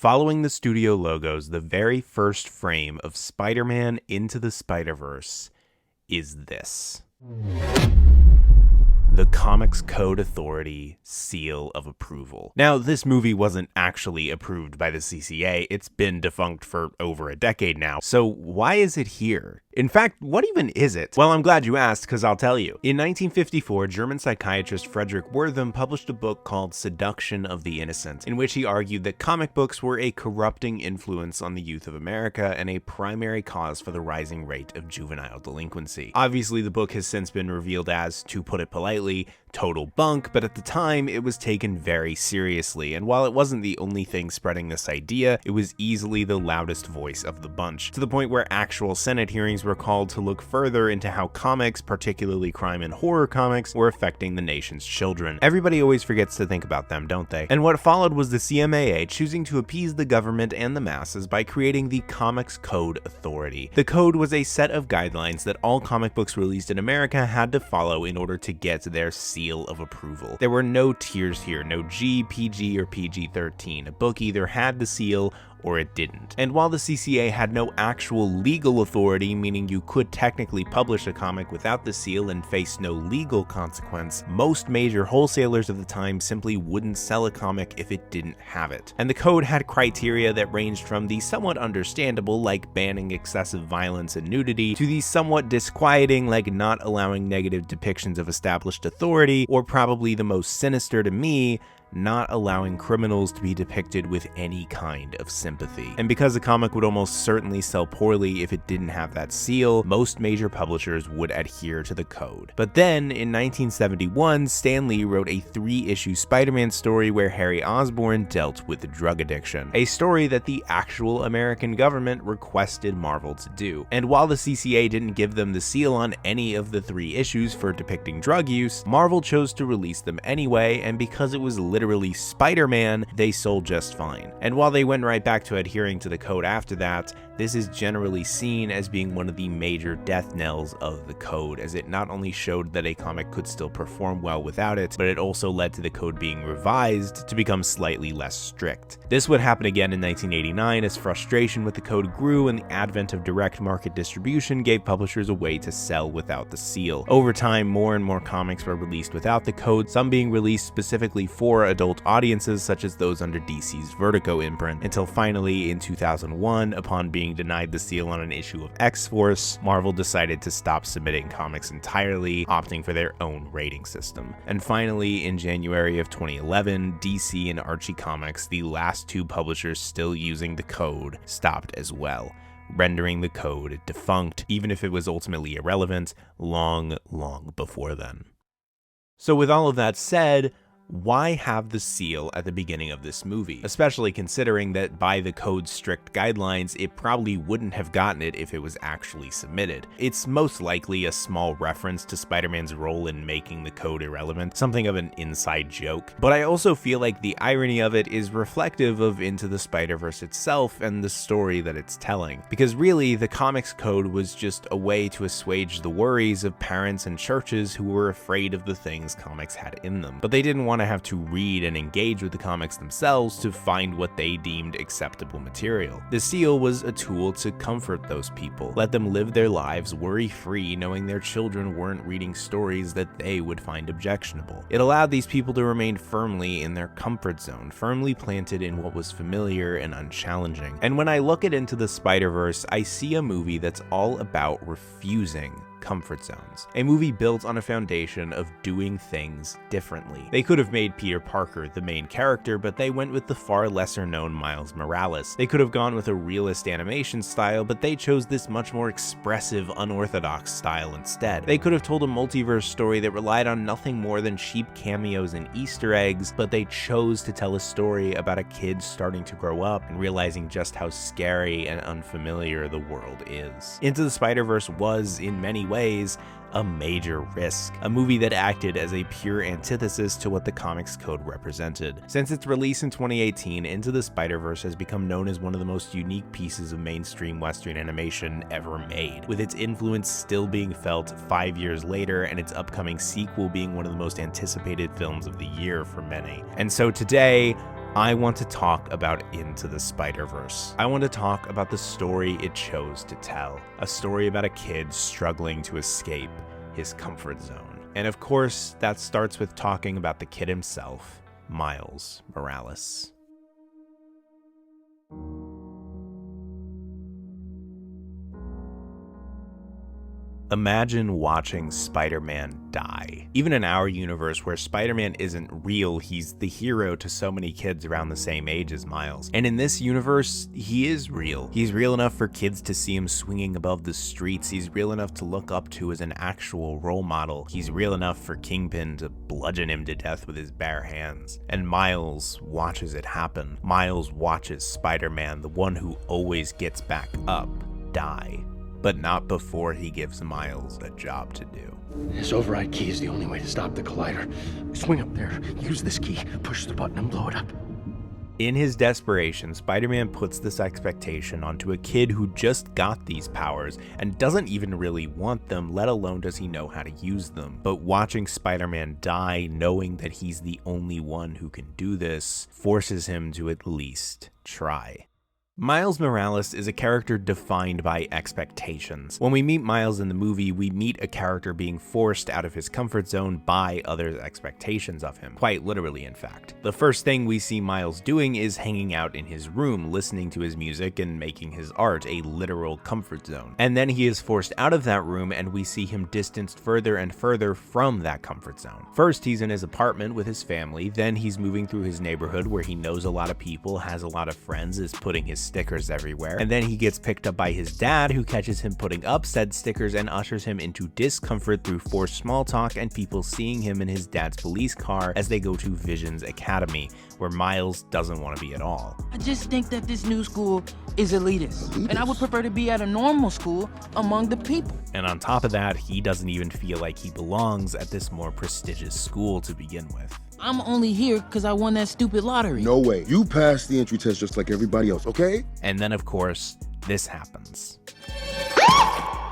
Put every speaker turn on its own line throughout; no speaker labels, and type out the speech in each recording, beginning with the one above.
Following the studio logos, the very first frame of Spider-Man Into the Spider-Verse is this. The Comics Code Authority seal of approval. Now, this movie wasn't actually approved by the CCA. It's been defunct for over a decade now. So why is it here? In fact, what even is it? Well, I'm glad you asked, because I'll tell you. In 1954, German psychiatrist Frederick Wertham published a book called Seduction of the Innocent, in which he argued that comic books were a corrupting influence on the youth of America and a primary cause for the rising rate of juvenile delinquency. Obviously, the book has since been revealed as, to put it politely, total bunk, but at the time it was taken very seriously, and while it wasn't the only thing spreading this idea, it was easily the loudest voice of the bunch, to the point where actual Senate hearings were called to look further into how comics, particularly crime and horror comics, were affecting the nation's children. Everybody always forgets to think about them, don't they? And what followed was the CMAA choosing to appease the government and the masses by creating the Comics Code Authority. The code was a set of guidelines that all comic books released in America had to follow in order to get their seal of approval. There were no tiers here, no G, PG, or PG-13. A book either had the seal or it didn't. And while the CCA had no actual legal authority, meaning you could technically publish a comic without the seal and face no legal consequence, most major wholesalers of the time simply wouldn't sell a comic if it didn't have it. And the code had criteria that ranged from the somewhat understandable, like banning excessive violence and nudity, to the somewhat disquieting, like not allowing negative depictions of established authority, or probably the most sinister to me, not allowing criminals to be depicted with any kind of sympathy. And because the comic would almost certainly sell poorly if it didn't have that seal, most major publishers would adhere to the code. But then, in 1971, Stan Lee wrote a 3-issue Spider-Man story where Harry Osborn dealt with drug addiction, a story that the actual American government requested Marvel to do. And while the CCA didn't give them the seal on any of the 3 issues for depicting drug use, Marvel chose to release them anyway, and because it was literally Spider-Man, they sold just fine. And while they went right back to adhering to the code after that, this is generally seen as being one of the major death knells of the code, as it not only showed that a comic could still perform well without it, but it also led to the code being revised to become slightly less strict. This would happen again in 1989 as frustration with the code grew and the advent of direct market distribution gave publishers a way to sell without the seal. Over time, more and more comics were released without the code, some being released specifically for adult audiences such as those under DC's Vertigo imprint, until finally in 2001, upon being denied the seal on an issue of X-Force, Marvel decided to stop submitting comics entirely, opting for their own rating system. And finally, in January of 2011, DC and Archie Comics, the last 2 publishers still using the code, stopped as well, rendering the code defunct, even if it was ultimately irrelevant, long before then. So with all of that said, why have the seal at the beginning of this movie? Especially considering that by the code's strict guidelines, it probably wouldn't have gotten it if it was actually submitted. It's most likely a small reference to Spider-Man's role in making the code irrelevant, something of an inside joke. But I also feel like the irony of it is reflective of Into the Spider-Verse itself and the story that it's telling. Because really, the comics code was just a way to assuage the worries of parents and churches who were afraid of the things comics had in them. But they didn't want to have to read and engage with the comics themselves to find what they deemed acceptable material. The seal was a tool to comfort those people, let them live their lives worry-free knowing their children weren't reading stories that they would find objectionable. It allowed these people to remain firmly in their comfort zone, firmly planted in what was familiar and unchallenging. And when I look at Into the Spider-Verse, I see a movie that's all about refusing comfort zones. A movie built on a foundation of doing things differently. They could have made Peter Parker the main character, but they went with the far lesser known Miles Morales. They could have gone with a realist animation style, but they chose this much more expressive, unorthodox style instead. They could have told a multiverse story that relied on nothing more than cheap cameos and Easter eggs, but they chose to tell a story about a kid starting to grow up and realizing just how scary and unfamiliar the world is. Into the Spider-Verse was, in many ways, a major risk, a movie that acted as a pure antithesis to what the comics code represented. Since its release in 2018, Into the Spider-Verse has become known as one of the most unique pieces of mainstream Western animation ever made, with its influence still being felt 5 years later and its upcoming sequel being one of the most anticipated films of the year for many. And so today, I want to talk about Into the Spiderverse. I want to talk about the story it chose to tell. A story about a kid struggling to escape his comfort zone. And of course, that starts with talking about the kid himself, Miles Morales. Imagine watching Spider-Man die. Even in our universe where Spider-Man isn't real, he's the hero to so many kids around the same age as Miles. And in this universe, he is real. He's real enough for kids to see him swinging above the streets. He's real enough to look up to as an actual role model. He's real enough for Kingpin to bludgeon him to death with his bare hands. And Miles watches it happen. Miles watches Spider-Man, the one who always gets back up, die. But not before he gives Miles a job to do.
This override key is the only way to stop the collider. Swing up there, use this key, push the button and blow it up.
In his desperation, Spider-Man puts this expectation onto a kid who just got these powers and doesn't even really want them, let alone does he know how to use them. But watching Spider-Man die, knowing that he's the only one who can do this, forces him to at least try. Miles Morales is a character defined by expectations. When we meet Miles in the movie, we meet a character being forced out of his comfort zone by others' expectations of him. Quite literally, in fact. The first thing we see Miles doing is hanging out in his room, listening to his music and making his art, a literal comfort zone. And then he is forced out of that room and we see him distanced further and further from that comfort zone. First, he's in his apartment with his family, then he's moving through his neighborhood where he knows a lot of people, has a lot of friends, is putting his stickers everywhere, and then he gets picked up by his dad, who catches him putting up said stickers and ushers him into discomfort through forced small talk and people seeing him in his dad's police car as they go to Vision's Academy, where Miles doesn't want to be at all.
I just think that this new school is elitist, and I would prefer to be at a normal school among the people.
And on top of that, he doesn't even feel like he belongs at this more prestigious school to begin with.
I'm only here because I won that stupid lottery.
No way. You passed the entry test just like everybody else, okay?
And then, of course, this happens.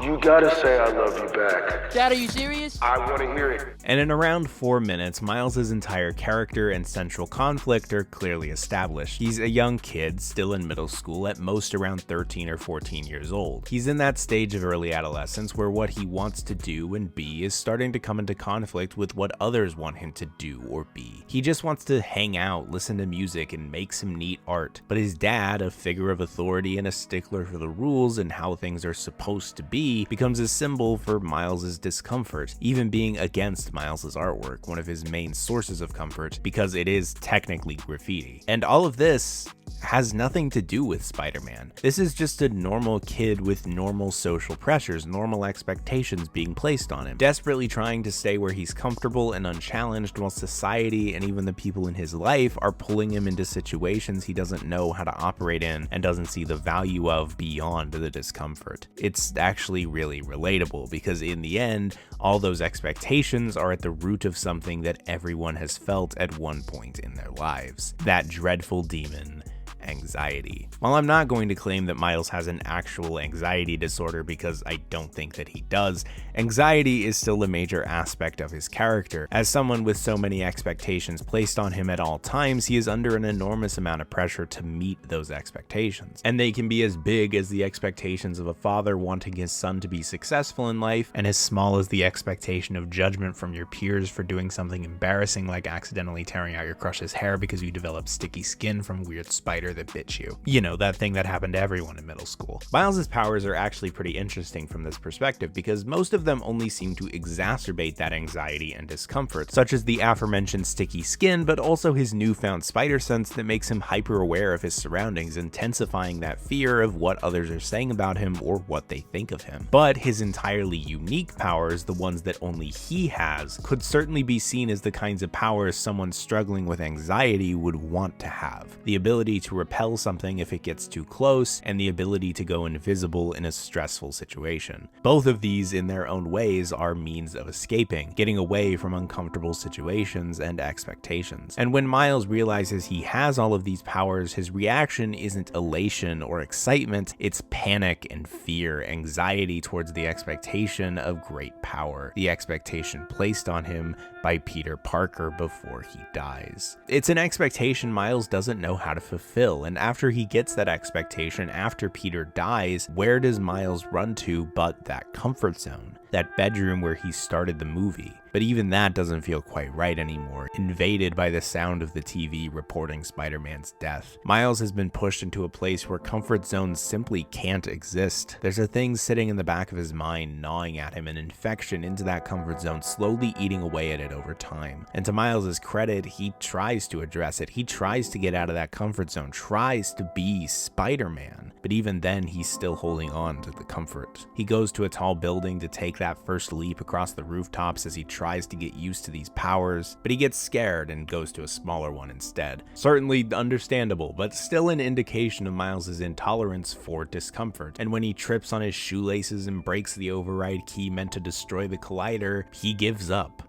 You gotta say I love you back.
Dad, are you serious?
I wanna hear it.
And in around 4 minutes, Miles' entire character and central conflict are clearly established. He's a young kid, still in middle school, at most around 13 or 14 years old. He's in that stage of early adolescence where what he wants to do and be is starting to come into conflict with what others want him to do or be. He just wants to hang out, listen to music, and make some neat art. But his dad, a figure of authority and a stickler for the rules and how things are supposed to be, becomes a symbol for Miles' discomfort, even being against Miles' artwork, one of his main sources of comfort, because it is technically graffiti. And all of this has nothing to do with Spider-Man. This is just a normal kid with normal social pressures, normal expectations being placed on him, desperately trying to stay where he's comfortable and unchallenged while society and even the people in his life are pulling him into situations he doesn't know how to operate in and doesn't see the value of beyond the discomfort. It's actually really relatable because in the end, all those expectations are at the root of something that everyone has felt at one point in their lives. That dreadful demon, anxiety. While I'm not going to claim that Miles has an actual anxiety disorder because I don't think that he does, anxiety is still a major aspect of his character. As someone with so many expectations placed on him at all times, he is under an enormous amount of pressure to meet those expectations. And they can be as big as the expectations of a father wanting his son to be successful in life, and as small as the expectation of judgment from your peers for doing something embarrassing like accidentally tearing out your crush's hair because you developed sticky skin from a weird spider that bit you. You know, that thing that happened to everyone in middle school. Miles' powers are actually pretty interesting from this perspective because most of them only seem to exacerbate that anxiety and discomfort, such as the aforementioned sticky skin, but also his newfound spider sense that makes him hyper aware of his surroundings, intensifying that fear of what others are saying about him or what they think of him. But his entirely unique powers, the ones that only he has, could certainly be seen as the kinds of powers someone struggling with anxiety would want to have. The ability to repel something if it gets too close, and the ability to go invisible in a stressful situation. Both of these in their own ways are means of escaping, getting away from uncomfortable situations and expectations. And when Miles realizes he has all of these powers, his reaction isn't elation or excitement, it's panic and fear, anxiety towards the expectation of great power, the expectation placed on him by Peter Parker before he dies. It's an expectation Miles doesn't know how to fulfill, and after he gets that expectation, after Peter dies, where does Miles run to but that comfort zone? That bedroom where he started the movie. But even that doesn't feel quite right anymore, invaded by the sound of the TV reporting Spider-Man's death. Miles has been pushed into a place where comfort zones simply can't exist. There's a thing sitting in the back of his mind gnawing at him, an infection into that comfort zone, slowly eating away at it over time. And to Miles's credit, he tries to address it. He tries to get out of that comfort zone, tries to be Spider-Man. But even then, he's still holding on to the comfort. He goes to a tall building to take that first leap across the rooftops as he tries to get used to these powers, but he gets scared and goes to a smaller one instead. Certainly understandable, but still an indication of Miles's intolerance for discomfort. And when he trips on his shoelaces and breaks the override key meant to destroy the collider, he gives up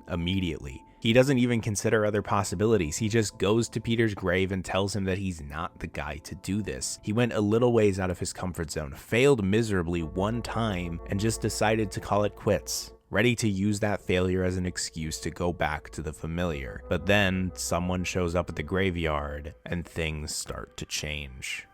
immediately. He doesn't even consider other possibilities. He just goes to Peter's grave and tells him that he's not the guy to do this. He went a little ways out of his comfort zone, failed miserably one time, and just decided to call it quits, ready to use that failure as an excuse to go back to the familiar. But then someone shows up at the graveyard and things start to change.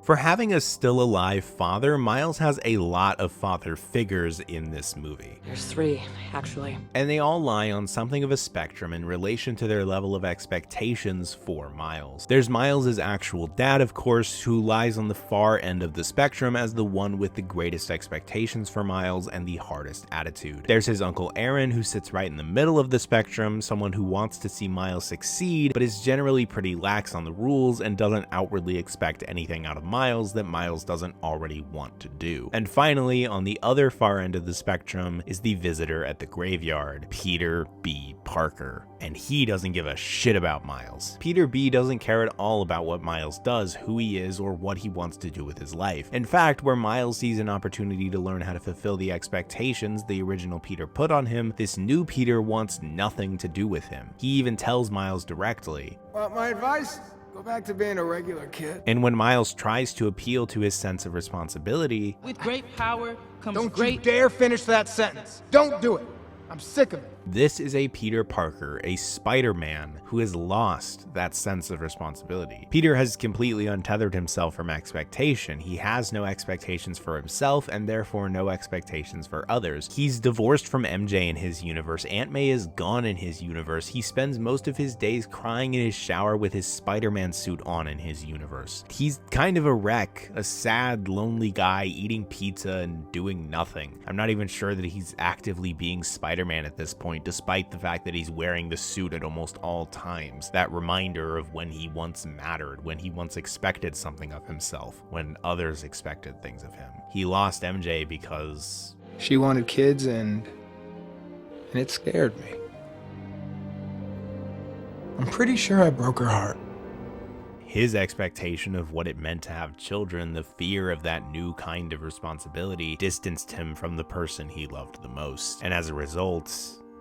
For having a still alive father, Miles has a lot of father figures in this movie.
There's 3, actually.
And they all lie on something of a spectrum in relation to their level of expectations for Miles. There's Miles' actual dad, of course, who lies on the far end of the spectrum as the one with the greatest expectations for Miles and the hardest attitude. There's his uncle Aaron, who sits right in the middle of the spectrum, someone who wants to see Miles succeed, but is generally pretty lax on the rules and doesn't outwardly expect anything out of Miles that Miles doesn't already want to do. And finally, on the other far end of the spectrum is the visitor at the graveyard, Peter B. Parker. And he doesn't give a shit about Miles. Peter B. doesn't care at all about what Miles does, who he is, or what he wants to do with his life. In fact, where Miles sees an opportunity to learn how to fulfill the expectations the original Peter put on him, this new Peter wants nothing to do with him. He even tells Miles directly,
"Want my advice? Go back to being a regular kid."
And when Miles tries to appeal to his sense of responsibility,
With great power comes
Don't
great...
you dare finish that sentence. Don't do it. I'm sick of it.
this is a Peter Parker, a Spider-Man, who has lost that sense of responsibility. Peter has completely untethered himself from expectation. He has no expectations for himself and therefore no expectations for others. He's divorced from MJ in his universe. Aunt May is gone in his universe. He spends most of his days crying in his shower with his Spider-Man suit on in his universe. He's kind of a wreck, a sad, lonely guy eating pizza and doing nothing. I'm not even sure that he's actively being Spider-Man at this point, despite the fact that he's wearing the suit at almost all times. That reminder of when he once mattered, when he once expected something of himself, when others expected things of him. He lost MJ because
She wanted kids and it scared me. I'm pretty sure I broke her heart.
his expectation of what it meant to have children, the fear of that new kind of responsibility, distanced him from the person he loved the most. And as a result,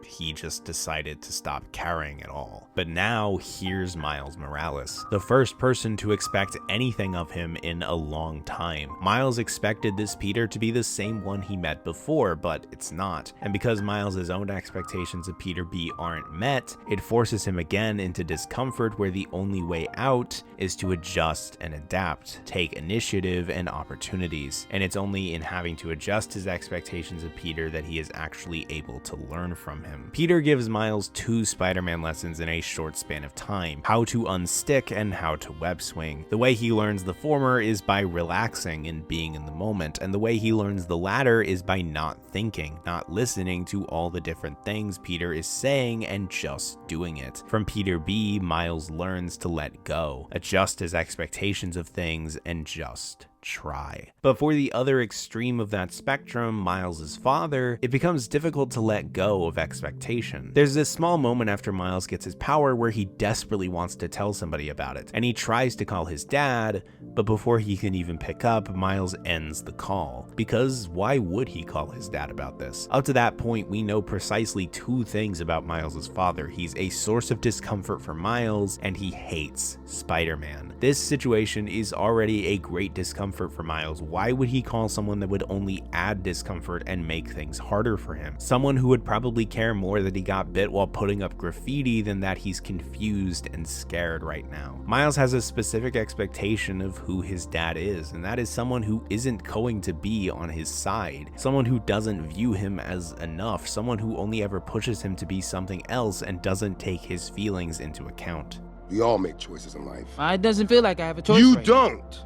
he just decided to stop caring at all. But now here's Miles Morales, the first person to expect anything of him in a long time. Miles expected this Peter to be the same one he met before, but it's not. And because Miles' own expectations of Peter B aren't met, it forces him again into discomfort where the only way out is to adjust and adapt, take initiative and opportunities. And it's only in having to adjust his expectations of Peter that he is actually able to learn from him. Peter gives Miles 2 Spider-Man lessons in a short span of time: how to unstick and how to web swing. The way he learns the former is by relaxing and being in the moment, and the way he learns the latter is by not thinking, not listening to all the different things Peter is saying and just doing it. From Peter B, Miles learns to let go, adjust his expectations of things, and just try. But for the other extreme of that spectrum, Miles' father, it becomes difficult to let go of expectation. There's this small moment after Miles gets his power where he desperately wants to tell somebody about it, and he tries to call his dad, but before he can even pick up, Miles ends the call. Because why would he call his dad about this? Up to that point, we know precisely two things about Miles' father. He's a source of discomfort for Miles, and he hates Spider-Man. This situation is already a great discomfort for Miles. Why would he call someone that would only add discomfort and make things harder for him? Someone who would probably care more that he got bit while putting up graffiti than that he's confused and scared right now. Miles has a specific expectation of who his dad is, and that is someone who isn't going to be on his side, someone who doesn't view him as enough, someone who only ever pushes him to be something else and doesn't take his feelings into account.
We all make choices in life.
It doesn't feel like I have a choice.
You
right now.
don't!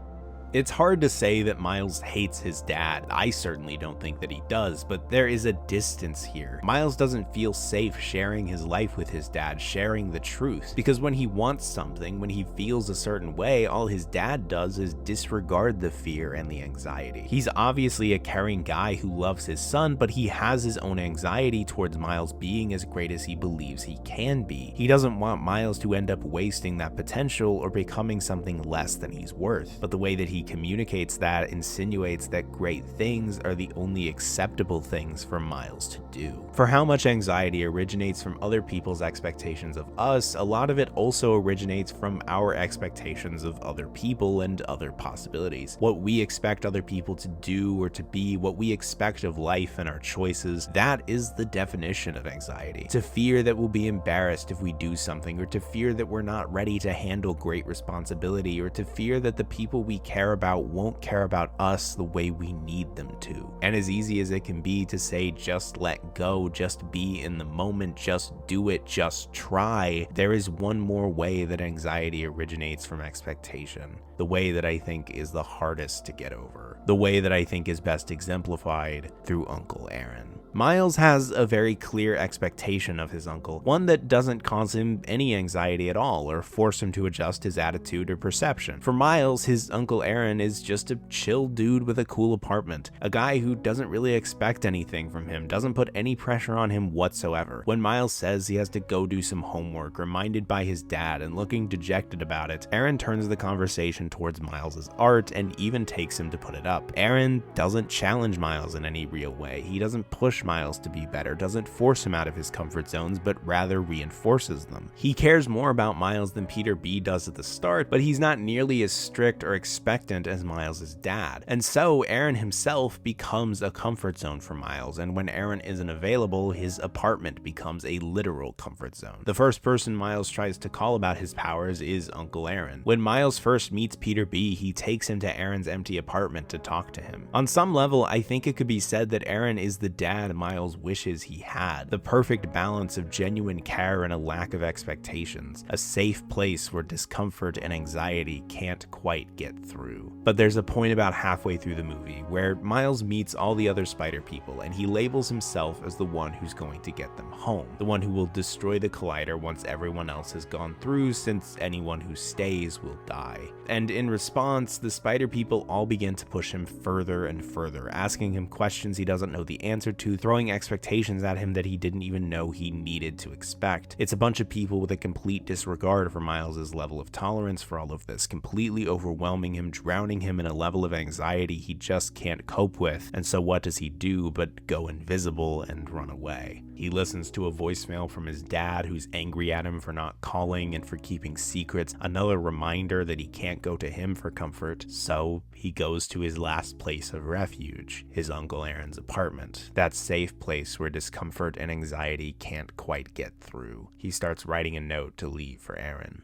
It's hard to say that Miles hates his dad. I certainly don't think that he does, but there is a distance here. Miles doesn't feel safe sharing his life with his dad, sharing the truth, because when he wants something, when he feels a certain way, all his dad does is disregard the fear and the anxiety. He's obviously a caring guy who loves his son, but he has his own anxiety towards Miles being as great as he believes he can be. He doesn't want Miles to end up wasting that potential or becoming something less than he's worth, but the way that he communicates that insinuates that great things are the only acceptable things for Miles to do. For how much anxiety originates from other people's expectations of us, a lot of it also originates from our expectations of other people and other possibilities. What we expect other people to do or to be, what we expect of life and our choices, that is the definition of anxiety. To fear that we'll be embarrassed if we do something, or to fear that we're not ready to handle great responsibility, or to fear that the people we care about won't care about us the way we need them to. And as easy as it can be to say just let go, just be in the moment, just do it, just try, there is one more way that anxiety originates from expectation. The way that I think is the hardest to get over. The way that I think is best exemplified through Uncle Aaron. Miles has a very clear expectation of his uncle, one that doesn't cause him any anxiety at all or force him to adjust his attitude or perception. For Miles, his Uncle Aaron is just a chill dude with a cool apartment, a guy who doesn't really expect anything from him, doesn't put any pressure on him whatsoever. When Miles says he has to go do some homework, reminded by his dad and looking dejected about it, Aaron turns the conversation towards Miles's art and even takes him to put it up. Aaron doesn't challenge Miles in any real way. He doesn't push Miles to be better, doesn't force him out of his comfort zones, but rather reinforces them. He cares more about Miles than Peter B does at the start, but he's not nearly as strict or expectant as Miles' dad. And so Aaron himself becomes a comfort zone for Miles, and when Aaron isn't available, his apartment becomes a literal comfort zone. The first person Miles tries to call about his powers is Uncle Aaron. When Miles first meets Peter B, he takes him to Aaron's empty apartment to talk to him. On some level, I think it could be said that Aaron is the dad Miles wishes he had, the perfect balance of genuine care and a lack of expectations, a safe place where discomfort and anxiety can't quite get through. But there's a point about halfway through the movie where Miles meets all the other Spider people and he labels himself as the one who's going to get them home, the one who will destroy the collider once everyone else has gone through, since anyone who stays will die. And in response, the Spider people all begin to push him further and further, asking him questions he doesn't know the answer to, throwing expectations at him that he didn't even know he needed to expect. It's a bunch of people with a complete disregard for Miles's level of tolerance for all of this, completely overwhelming him, drowning him in a level of anxiety he just can't cope with. And so what does he do but go invisible and run away? He listens to a voicemail from his dad who's angry at him for not calling and for keeping secrets, another reminder that he can't go to him for comfort. So he goes to his last place of refuge, his Uncle Aaron's apartment, that safe place where discomfort and anxiety can't quite get through. He starts writing a note to leave for Aaron.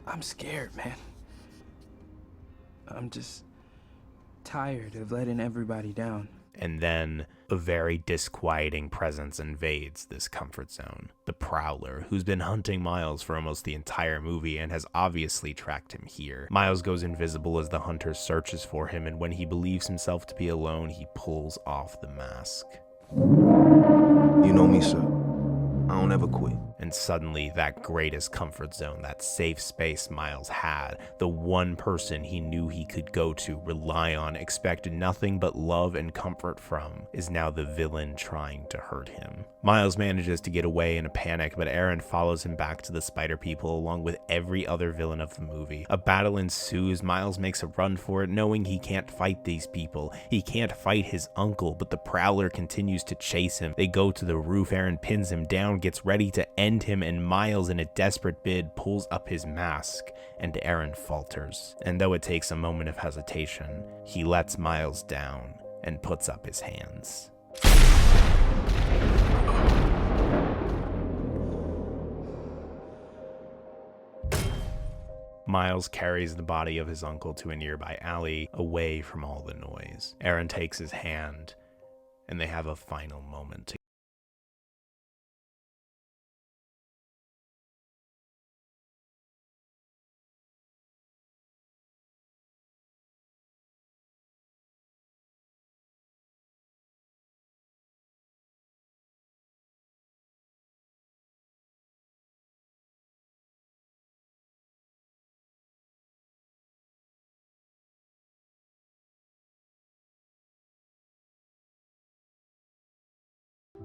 I'm scared, man. I'm just tired of letting everybody down.
And then a very disquieting presence invades this comfort zone. The Prowler, who's been hunting Miles for almost the entire movie and has obviously tracked him here. Miles goes invisible as the hunter searches for him, and when he believes himself to be alone, he pulls off the mask.
You know me, sir.
I don't ever quit.
And suddenly, that greatest comfort zone, that safe space Miles had, the one person he knew he could go to, rely on, expect nothing but love and comfort from, is now the villain trying to hurt him. Miles manages to get away in a panic, but Aaron follows him back to the Spider People along with every other villain of the movie. A battle ensues. Miles makes a run for it, knowing he can't fight these people. He can't fight his uncle, but the Prowler continues to chase him. They go to the roof. Aaron pins him down, gets ready to end him, and Miles, in a desperate bid, pulls up his mask, and Aaron falters. And though it takes a moment of hesitation, he lets Miles down and puts up his hands. Miles carries the body of his uncle to a nearby alley, away from all the noise. Aaron takes his hand, and they have a final moment together.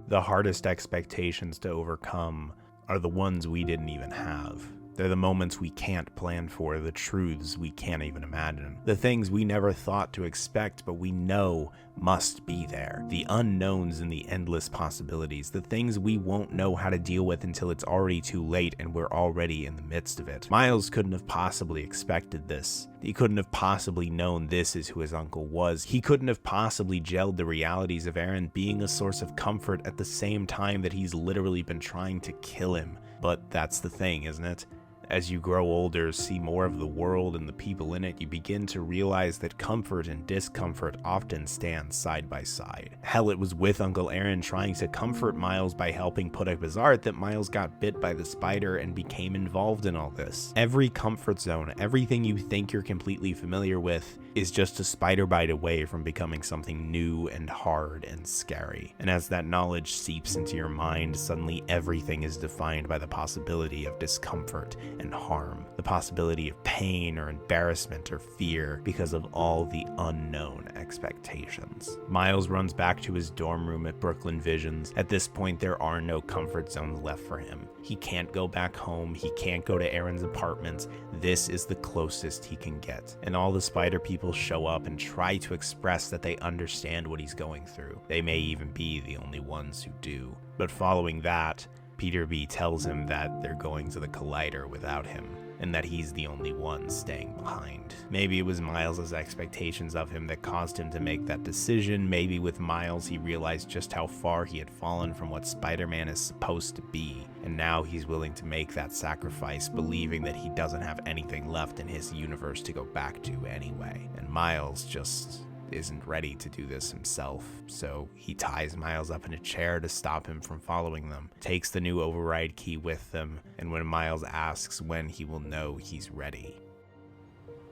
The hardest expectations to overcome are the ones we didn't even have. They're the moments we can't plan for, the truths we can't even imagine, the things we never thought to expect but we know must be there, the unknowns and the endless possibilities, the things we won't know how to deal with until it's already too late and we're already in the midst of it. Miles couldn't have possibly expected this. He couldn't have possibly known this is who his uncle was. He couldn't have possibly gelled the realities of Aaron being a source of comfort at the same time that he's literally been trying to kill him. But that's the thing, isn't it? As you grow older, see more of the world and the people in it, you begin to realize that comfort and discomfort often stand side by side. Hell, it was with Uncle Aaron trying to comfort Miles by helping put up his art that Miles got bit by the spider and became involved in all this. Every comfort zone, everything you think you're completely familiar with, is just a spider bite away from becoming something new and hard and scary. And as that knowledge seeps into your mind, suddenly everything is defined by the possibility of discomfort and harm, the possibility of pain or embarrassment or fear because of all the unknown expectations. Miles runs back to his dorm room at Brooklyn Visions. At this point, there are no comfort zones left for him. He can't go back home. He can't go to Aaron's apartments. This is the closest he can get. And all the spider people show up and try to express that they understand what he's going through. They may even be the only ones who do. But following that, Peter B tells him that they're going to the Collider without him, and that he's the only one staying behind. Maybe it was Miles' expectations of him that caused him to make that decision. Maybe with Miles, he realized just how far he had fallen from what Spider-Man is supposed to be, and now he's willing to make that sacrifice, believing that he doesn't have anything left in his universe to go back to anyway. And Miles just isn't ready to do this himself, so he ties Miles up in a chair to stop him from following them, takes the new override key with them, and when Miles asks when he will know he's ready,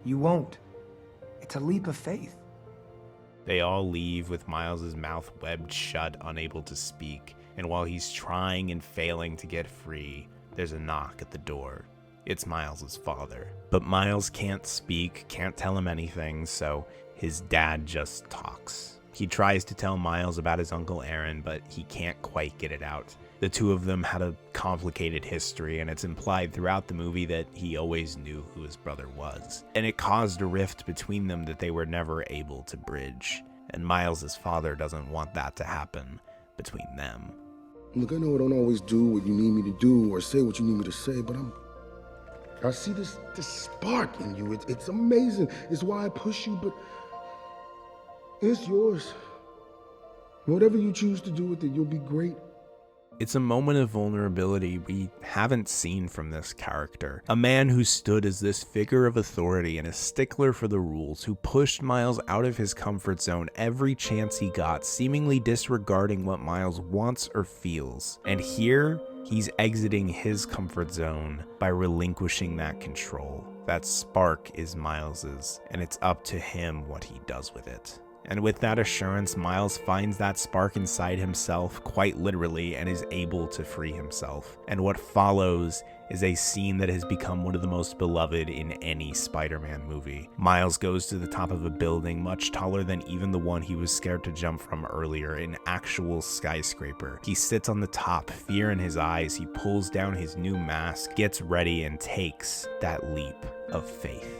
You won't. It's a leap of faith.
they all leave with Miles's mouth webbed shut, unable to speak, and while he's trying and failing to get free, there's a knock at the door. It's Miles's father. But Miles can't speak, can't tell him anything, so his dad just talks. He tries to tell Miles about his Uncle Aaron, but he can't quite get it out. The two of them had a complicated history, and it's implied throughout the movie that he always knew who his brother was. And it caused a rift between them that they were never able to bridge. And Miles's father doesn't want that to happen between them.
Look, I know I don't always do what you need me to do or say what you need me to say, but I see this spark in you. It's amazing. It's why I push you, but it's yours. Whatever you choose to do with it, you'll be great.
It's a moment of vulnerability we haven't seen from this character. A man who stood as this figure of authority and a stickler for the rules, who pushed Miles out of his comfort zone every chance he got, seemingly disregarding what Miles wants or feels. And here, he's exiting his comfort zone by relinquishing that control. That spark is Miles's, and it's up to him what he does with it. And with that assurance, Miles finds that spark inside himself, quite literally, and is able to free himself. And what follows is a scene that has become one of the most beloved in any Spider-Man movie. Miles goes to the top of a building much taller than even the one he was scared to jump from earlier, an actual skyscraper. He sits on the top, fear in his eyes. He pulls down his new mask, gets ready, and takes that leap of faith.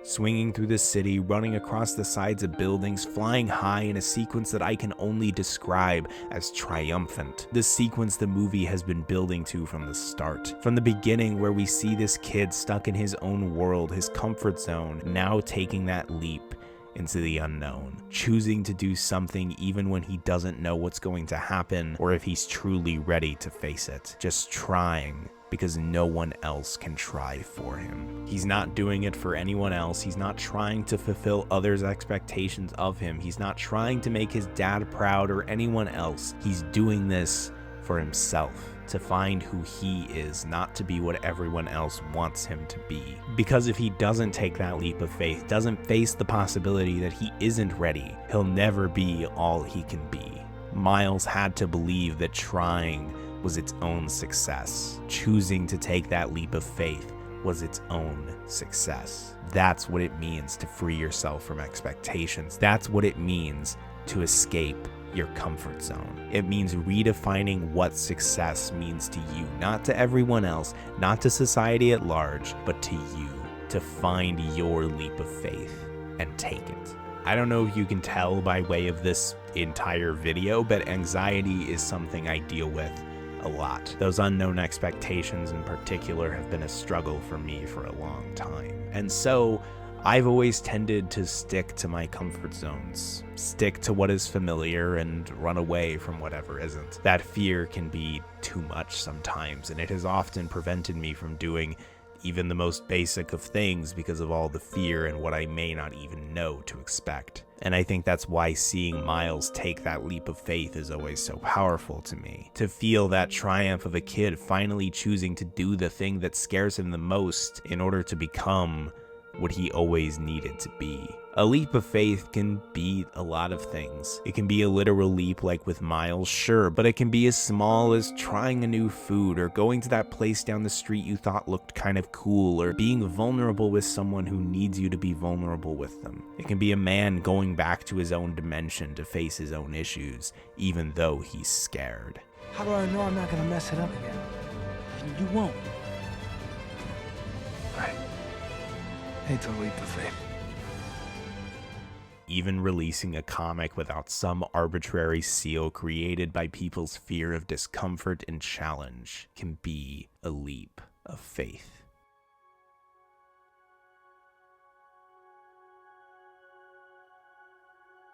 Swinging through the city, running across the sides of buildings, flying high in a sequence that I can only describe as triumphant. The sequence the movie has been building to from the start. From the beginning, where we see this kid stuck in his own world, his comfort zone, now taking that leap into the unknown, choosing to do something even when he doesn't know what's going to happen or if he's truly ready to face it. Just trying because no one else can try for him. He's not doing it for anyone else. He's not trying to fulfill others' expectations of him. He's not trying to make his dad proud or anyone else. He's doing this for himself, to find who he is, not to be what everyone else wants him to be. Because if he doesn't take that leap of faith, doesn't face the possibility that he isn't ready, he'll never be all he can be. Miles had to believe that trying was its own success. Choosing to take that leap of faith was its own success. That's what it means to free yourself from expectations. That's what it means to escape your comfort zone. It means redefining what success means to you, not to everyone else, not to society at large, but to you, to find your leap of faith and take it. I don't know if you can tell by way of this entire video, but anxiety is something I deal with a lot. Those unknown expectations in particular have been a struggle for me for a long time. And so I've always tended to stick to my comfort zones, stick to what is familiar and run away from whatever isn't. That fear can be too much sometimes, and it has often prevented me from doing even the most basic of things because of all the fear and what I may not even know to expect. And I think that's why seeing Miles take that leap of faith is always so powerful to me. To feel that triumph of a kid finally choosing to do the thing that scares him the most in order to become what he always needed to be. A leap of faith can be a lot of things. It can be a literal leap like with Miles, sure, but it can be as small as trying a new food or going to that place down the street you thought looked kind of cool, or being vulnerable with someone who needs you to be vulnerable with them. It can be a man going back to his own dimension to face his own issues, even though he's scared.
How do I know I'm not gonna mess it up again?
You won't.
Right. Hate to leap of faith.
Even releasing a comic without some arbitrary seal created by people's fear of discomfort and challenge can be a leap of faith.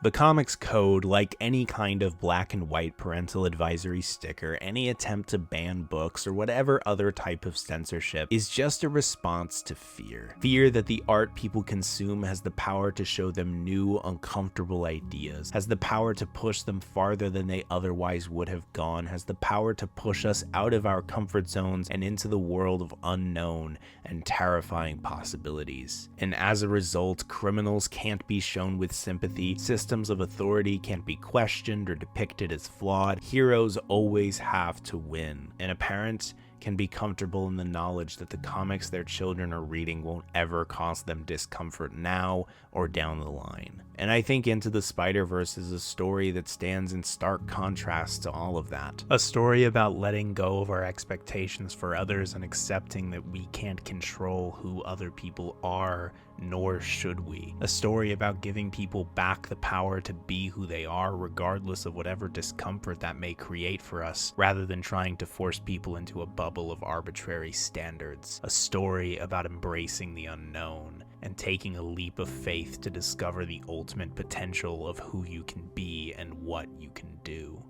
The comics code, like any kind of black and white parental advisory sticker, any attempt to ban books, or whatever other type of censorship, is just a response to fear. Fear that the art people consume has the power to show them new, uncomfortable ideas, has the power to push them farther than they otherwise would have gone, has the power to push us out of our comfort zones and into the world of unknown and terrifying possibilities. And as a result, criminals can't be shown with sympathy, systems of authority can't be questioned or depicted as flawed. Heroes always have to win. And a parent can be comfortable in the knowledge that the comics their children are reading won't ever cause them discomfort now or down the line. And I think Into the Spiderverse is a story that stands in stark contrast to all of that. A story about letting go of our expectations for others and accepting that we can't control who other people are, nor should we. A story about giving people back the power to be who they are regardless of whatever discomfort that may create for us, rather than trying to force people into a bubble of arbitrary standards. A story about embracing the unknown and taking a leap of faith to discover the ultimate potential of who you can be and what you can do.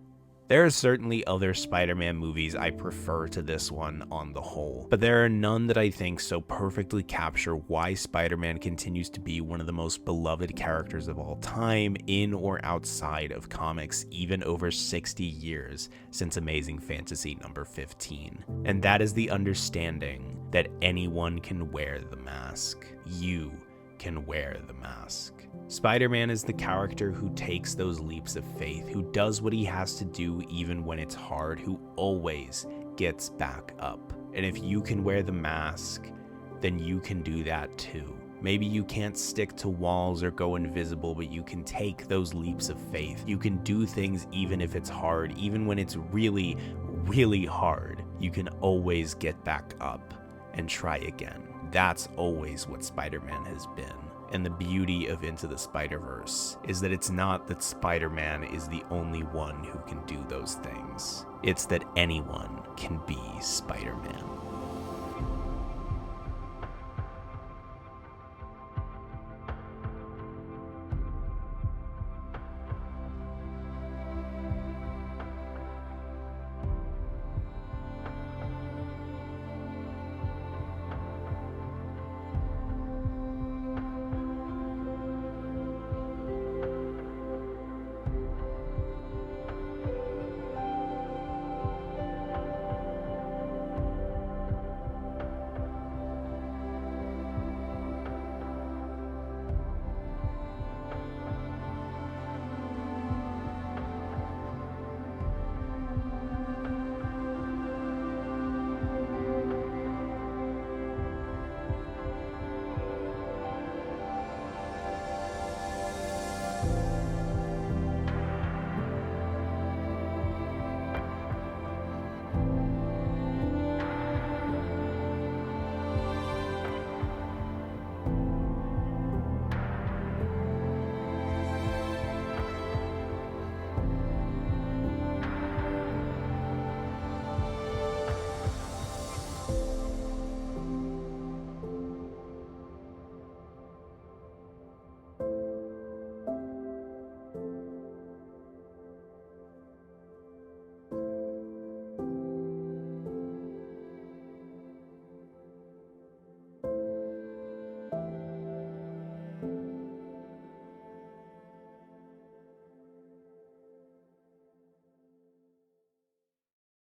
There are certainly other Spider-Man movies I prefer to this one on the whole, but there are none that I think so perfectly capture why Spider-Man continues to be one of the most beloved characters of all time, in or outside of comics, even over 60 years since Amazing Fantasy number 15. And that is the understanding that anyone can wear the mask. You can wear the mask. Spider-Man is the character who takes those leaps of faith, who does what he has to do even when it's hard, who always gets back up. And if you can wear the mask, then you can do that too. Maybe you can't stick to walls or go invisible, but you can take those leaps of faith. You can do things even if it's hard, even when it's really, really hard. You can always get back up and try again. That's always what Spider-Man has been. And the beauty of Into the Spider-Verse is that it's not that Spider-Man is the only one who can do those things. It's that anyone can be Spider-Man.